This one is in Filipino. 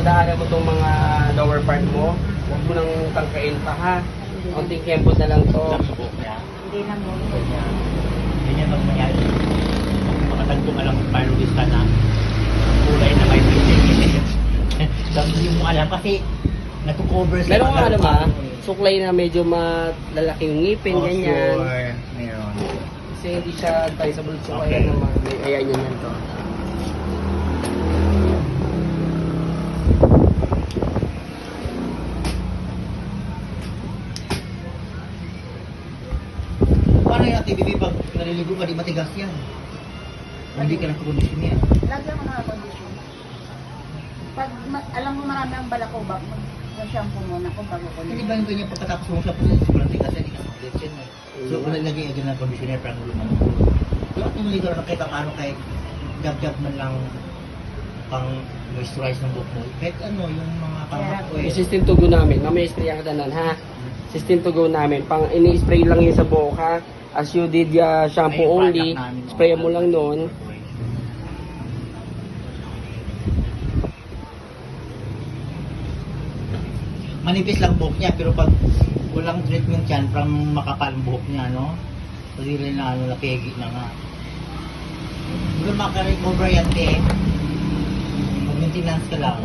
dadaanan mo tong mga lower part mo, huwag mo nang tangkain pa ha. Konting kembot na lang to. Hindi na mo. Hindi niya magmayari. Makatagpo ka lang parulista na kulay na may pinigil. Sabi hindi mo alam kasi nagko-cover sa Meron ka alam ha, suklay na medyo malalaki yung ngipin, ganyan. Sure. Meron. Kasi hindi siya tayo sa bulso, Okay. kaya naman, may ayan yan to. Paano yung TVB pag naliligo ka, di matigas yan? Hindi ka nagkakondisyon yan. Lagi ako nakakondisyon. Pag alam mo marami ang balakobak, mag-shampoo muna kung bago ko. Hindi ba yung ganyan pagkatapos mo siya po sobrang tigas yan, hindi ka sakit yan eh. So kung nalagay agad ng conditioner parang gulungan mo. Yung at tumuli ka na nakita paano kahit gab-gab man lang pang moisturize ng buhok mo. Kahit ano, yung mga pang-hack oil. Yung system to go namin, mamaya spray ang kadanan ha. System to go namin, pang ini-spray lang yun sa buhok ha. As you did shampoo Ay, only, product namin, spray mo lang noon. Manipis lang buhok niya, pero pag walang treatment yan, parang makapal ang buhok niya, no? Kasi rin na ano, napegi na nga. Pero makarecover yan, te. Mag-maintenance ka lang.